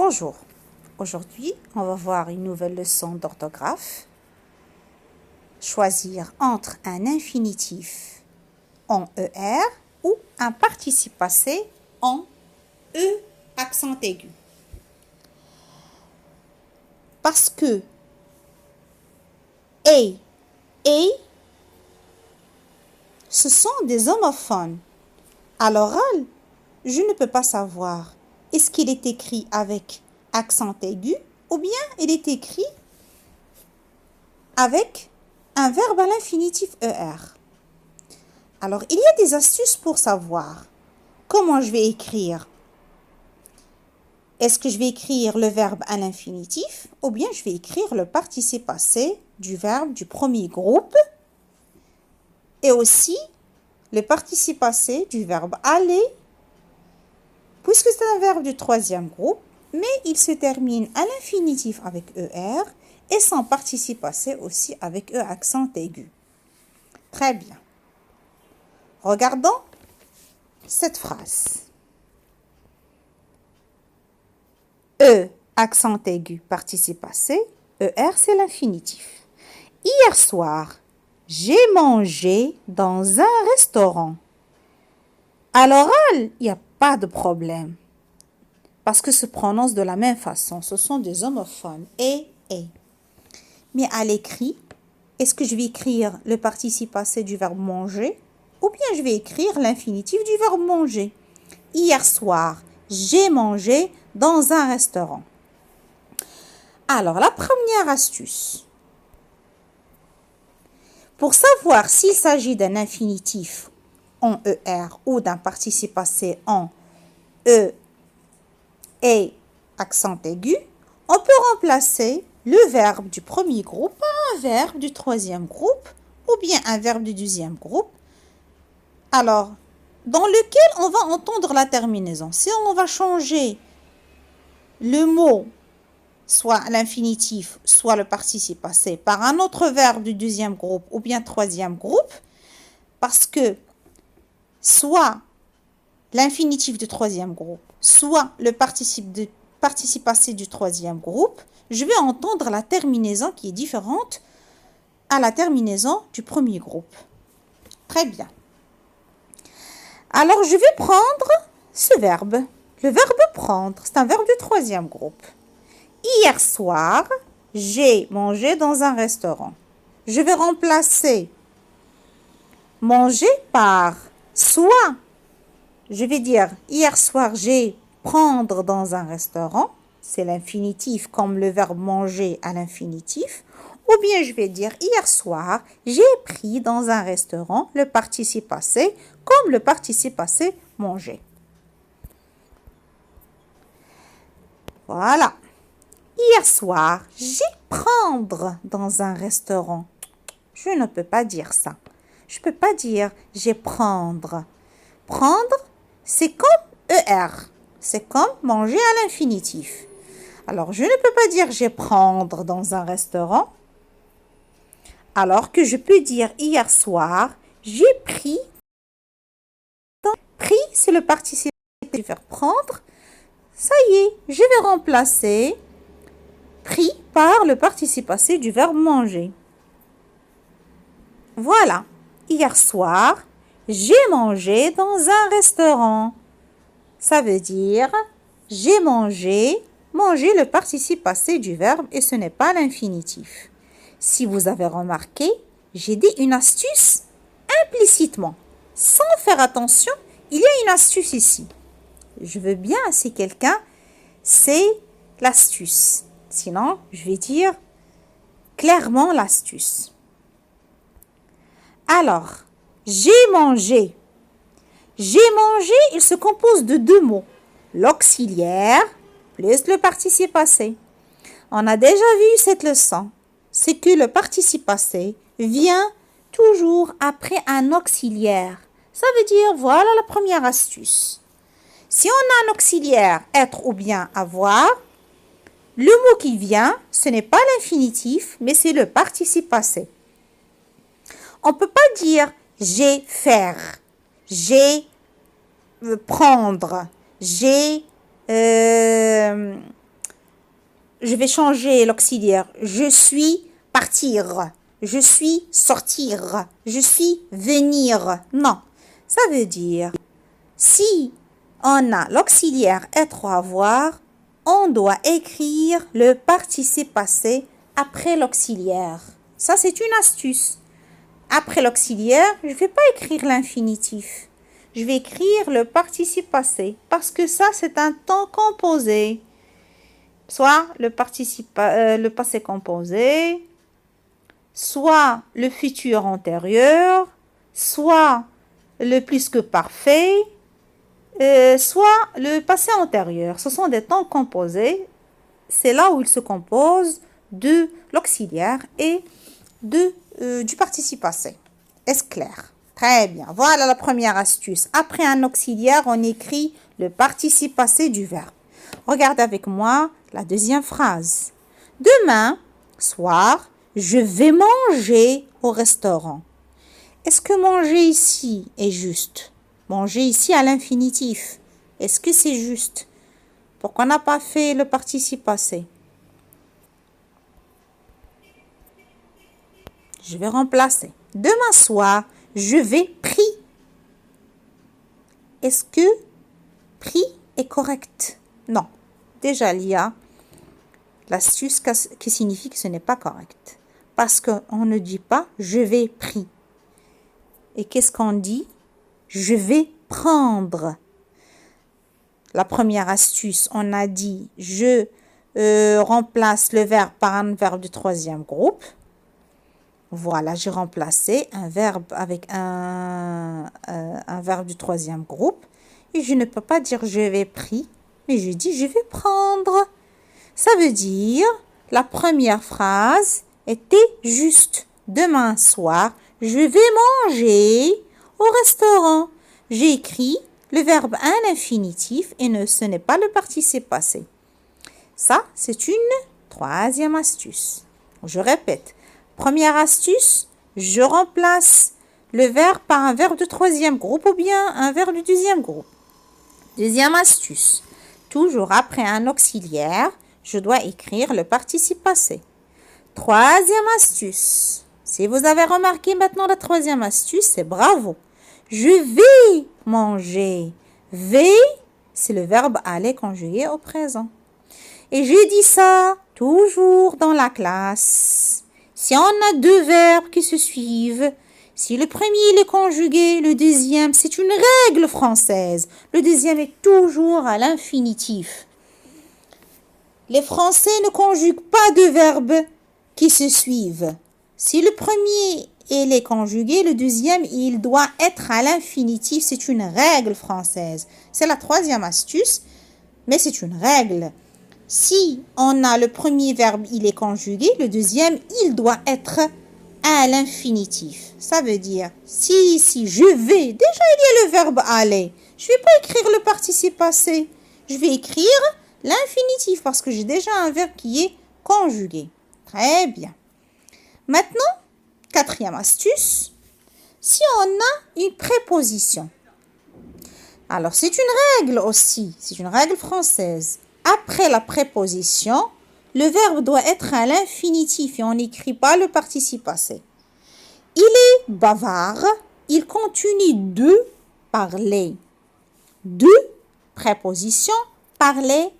Bonjour, aujourd'hui on va voir une nouvelle leçon d'orthographe. Choisir entre un infinitif en ER ou un participe passé en E accent aigu. Parce que et ce sont des homophones. À l'oral, je ne peux pas savoir est-ce qu'il est écrit avec accent aigu ou bien il est écrit avec un verbe à l'infinitif ER. Alors, il y a des astuces pour savoir comment je vais écrire. Est-ce que je vais écrire le verbe à l'infinitif ou bien je vais écrire le participe passé du verbe du premier groupe et aussi le participe passé du verbe aller puisque c'est un verbe du troisième groupe, mais il se termine à l'infinitif avec ER et son participe passé aussi avec E accent aigu. Très bien. Regardons cette phrase. E accent aigu participe passé, ER c'est l'infinitif. Hier soir, j'ai mangé dans un restaurant. À l'oral, il n'y a pas de problème. Parce que se prononce de la même façon. Ce sont des homophones. Et. Mais à l'écrit, est-ce que je vais écrire le participe passé du verbe manger ou bien je vais écrire l'infinitif du verbe manger? Hier soir, j'ai mangé dans un restaurant. Alors, la première astuce. Pour savoir s'il s'agit d'un infinitif en ER ou d'un participe passé en E et accent aigu, on peut remplacer le verbe du premier groupe par un verbe du troisième groupe ou bien un verbe du deuxième groupe. Alors, dans lequel on va entendre la terminaison. Si on va changer le mot, soit l'infinitif, soit le participe passé, par un autre verbe du deuxième groupe ou bien troisième groupe, parce que soit l'infinitif du troisième groupe, soit le participe passé du troisième groupe, je vais entendre la terminaison qui est différente à la terminaison du premier groupe. Très bien. Alors, je vais prendre ce verbe. Le verbe prendre, c'est un verbe du troisième groupe. Hier soir, j'ai mangé dans un restaurant. Je vais remplacer manger par soit, je vais dire hier soir, j'ai prendre dans un restaurant. C'est l'infinitif comme le verbe manger à l'infinitif. Ou bien je vais dire hier soir, j'ai pris dans un restaurant le participe passé comme le participe passé manger. Voilà. Hier soir, j'ai prendre dans un restaurant. Je ne peux pas dire ça. Je ne peux pas dire j'ai prendre. Prendre, c'est comme ER. C'est comme manger à l'infinitif. Alors, je ne peux pas dire j'ai prendre dans un restaurant. Alors que je peux dire hier soir, j'ai pris. Pris, c'est le participe du verbe prendre. Ça y est, je vais remplacer pris par le participe passé du verbe manger. Voilà. Hier soir, j'ai mangé dans un restaurant. Ça veut dire j'ai mangé, manger le participe passé du verbe et ce n'est pas l'infinitif. Si vous avez remarqué, j'ai dit une astuce implicitement. Sans faire attention, il y a une astuce ici. Je veux bien si quelqu'un sait l'astuce. Sinon, je vais dire clairement l'astuce. Alors, j'ai mangé. J'ai mangé, il se compose de deux mots. L'auxiliaire plus le participe passé. On a déjà vu cette leçon. C'est que le participe passé vient toujours après un auxiliaire. Ça veut dire, voilà la première astuce. Si on a un auxiliaire, être ou bien avoir, le mot qui vient, ce n'est pas l'infinitif, mais c'est le participe passé. On ne peut pas dire j'ai faire, j'ai prendre, j'ai je vais changer l'auxiliaire. Je suis partir. Je suis sortir. Je suis venir. Non. Ça veut dire, si on a l'auxiliaire être ou avoir, on doit écrire le participe passé après l'auxiliaire. Ça, c'est une astuce. Après l'auxiliaire, je ne vais pas écrire l'infinitif. Je vais écrire le participe passé parce que ça, c'est un temps composé. Soit le passé composé, soit le futur antérieur, soit le plus que parfait, soit le passé antérieur. Ce sont des temps composés. C'est là où ils se composent de l'auxiliaire et du participe passé. Est-ce clair? Très bien. Voilà la première astuce. Après un auxiliaire, on écrit le participe passé du verbe. Regardez avec moi la deuxième phrase. Demain soir, je vais manger au restaurant. Est-ce que manger ici est juste? Manger ici à l'infinitif. Est-ce que c'est juste? Pourquoi on n'a pas fait le participe passé? Je vais remplacer. Demain soir, je vais prier. Est-ce que pris est correct? Non. Déjà, il y a l'astuce qui signifie que ce n'est pas correct. Parce qu'on ne dit pas je vais prier. Et qu'est-ce qu'on dit? Je vais prendre. La première astuce, on a dit je remplace le verbe par un verbe du troisième groupe. Voilà, j'ai remplacé un verbe avec un verbe du troisième groupe. Et je ne peux pas dire je vais prier, mais je dis je vais prendre. Ça veut dire, la première phrase était juste. Demain soir, je vais manger au restaurant. J'ai écrit le verbe à l'infinitif et ce n'est pas le participe passé. Ça, c'est une troisième astuce. Je répète. Première astuce, je remplace le verbe par un verbe de troisième groupe ou bien un verbe du deuxième groupe. Deuxième astuce, toujours après un auxiliaire, je dois écrire le participe passé. Troisième astuce, si vous avez remarqué maintenant la troisième astuce, c'est bravo. Je vais manger. Vais, c'est le verbe aller conjugué au présent. Et je dis ça toujours dans la classe. Si on a deux verbes qui se suivent, si le premier est conjugué, le deuxième, c'est une règle française. Le deuxième est toujours à l'infinitif. Les Français ne conjuguent pas de verbes qui se suivent. Si le premier est conjugué, le deuxième, il doit être à l'infinitif. C'est une règle française. C'est la troisième astuce, mais c'est une règle. Si on a le premier verbe, il est conjugué, le deuxième, il doit être à l'infinitif. Ça veut dire, si ici, je vais, déjà il y a le verbe aller. Je ne vais pas écrire le participe passé. Je vais écrire l'infinitif parce que j'ai déjà un verbe qui est conjugué. Très bien. Maintenant, quatrième astuce, si on a une préposition. Alors, c'est une règle aussi, c'est une règle française. Après la préposition, le verbe doit être à l'infinitif et on n'écrit pas le participe passé. Il est bavard, il continue de parler. De, préposition, parler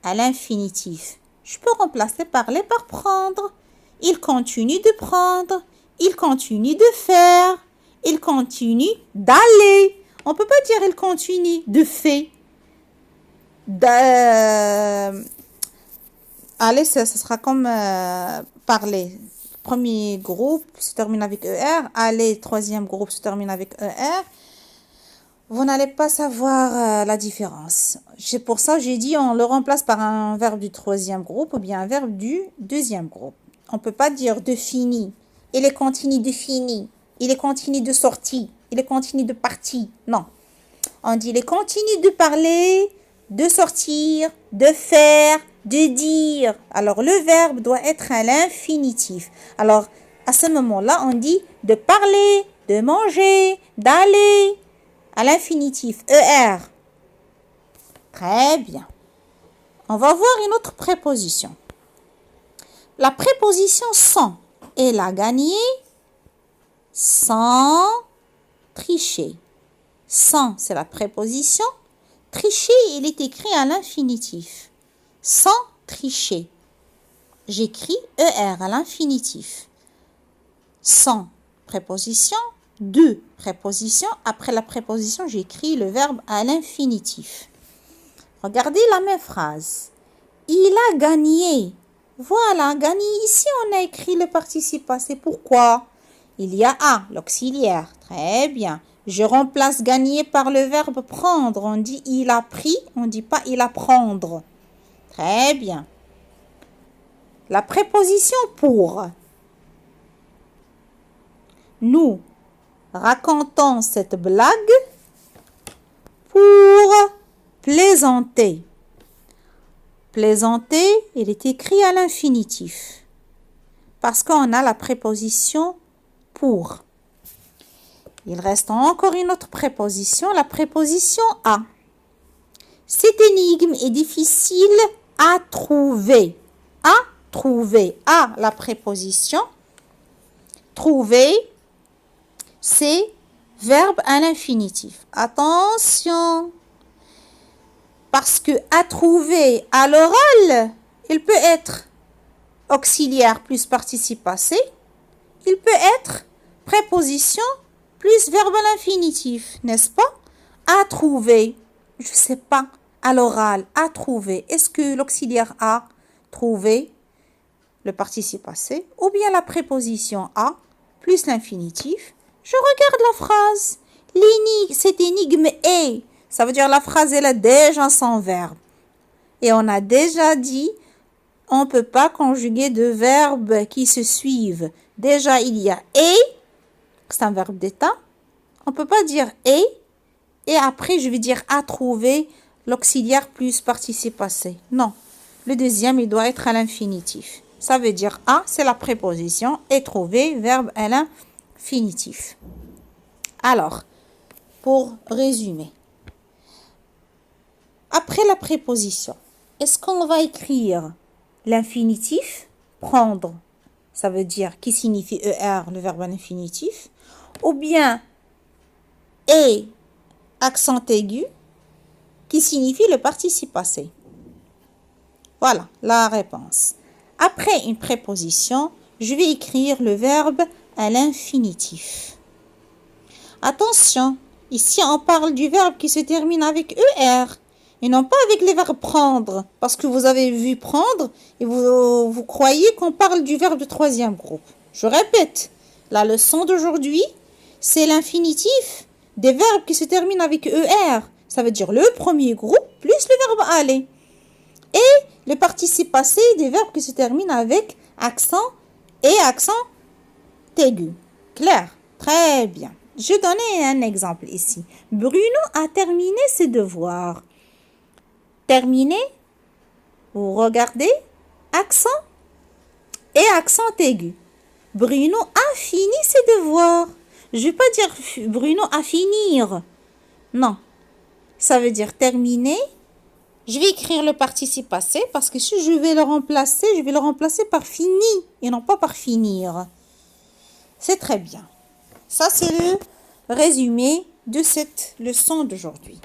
à l'infinitif. Je peux remplacer parler par prendre. Il continue de prendre, il continue de faire, il continue d'aller. On ne peut pas dire il continue de faire. Aller, ce sera comme parler. Premier groupe se termine avec ER. Aller, troisième groupe se termine avec ER. Vous n'allez pas savoir la différence. C'est pour ça que j'ai dit on le remplace par un verbe du troisième groupe ou bien un verbe du deuxième groupe. On ne peut pas dire de fini. Il est continu de fini. Il est continu de sortie. Il est continu de partie. Non. On dit il est continu de parler, de sortir, de faire, de dire. Alors, le verbe doit être à l'infinitif. Alors, à ce moment-là, on dit de parler, de manger, d'aller. À l'infinitif, ER. Très bien. On va voir une autre préposition. La préposition sans, elle a gagné sans tricher. Sans, c'est la préposition. Tricher, il est écrit à l'infinitif. Sans tricher. J'écris ER à l'infinitif. Sans préposition, deux prépositions. Après la préposition, j'écris le verbe à l'infinitif. Regardez la même phrase. Il a gagné. Voilà, gagné. Ici, on a écrit le participe passé. Pourquoi? Il y a A, l'auxiliaire. Très bien. Je remplace gagner par le verbe prendre. On dit il a pris, on ne dit pas il a prendre. Très bien. La préposition pour. Nous racontons cette blague pour plaisanter. Plaisanter, il est écrit à l'infinitif. Parce qu'on a la préposition pour. Il reste encore une autre préposition, la préposition à. Cette énigme est difficile à trouver. À trouver. À la préposition. Trouver, c'est verbe à l'infinitif. Attention. Parce que à trouver à l'oral, il peut être auxiliaire plus participe passé. Il peut être préposition plus verbe à l'infinitif, n'est-ce pas? À trouver, je ne sais pas, à l'oral, à trouver. Est-ce que l'auxiliaire a trouvé le participe passé ou bien la préposition à plus l'infinitif? Je regarde la phrase. Cette énigme est, ça veut dire la phrase elle a déjà son verbe. Et on a déjà dit, on ne peut pas conjuguer deux verbes qui se suivent. Déjà, il y a et, c'est un verbe d'état. On ne peut pas dire et après je vais dire à trouver l'auxiliaire plus participe passé. Non, le deuxième, il doit être à l'infinitif. Ça veut dire à, c'est la préposition, et trouver, verbe à l'infinitif. Alors, pour résumer, après la préposition, est-ce qu'on va écrire l'infinitif, prendre, ça veut dire qui signifie ER, le verbe à l'infinitif, ou bien et, accent aigu, qui signifie le participe passé? Voilà la réponse. Après une préposition, je vais écrire le verbe à l'infinitif. Attention, ici on parle du verbe qui se termine avec ER et non pas avec les verbes prendre. Parce que vous avez vu prendre et vous croyez qu'on parle du verbe de troisième groupe. Je répète, la leçon d'aujourd'hui, c'est l'infinitif des verbes qui se terminent avec ER. Ça veut dire le premier groupe plus le verbe aller. Et le participe passé des verbes qui se terminent avec accent et accent aigu. Clair? Très bien. Je donnais un exemple ici. Bruno a terminé ses devoirs. Terminé, vous regardez, accent et accent aigu. Bruno a fini ses devoirs. Je ne vais pas dire Bruno a finir. Non. Ça veut dire terminer. Je vais écrire le participe passé parce que si je vais le remplacer par fini et non pas par finir. C'est très bien. Ça, c'est le résumé de cette leçon d'aujourd'hui.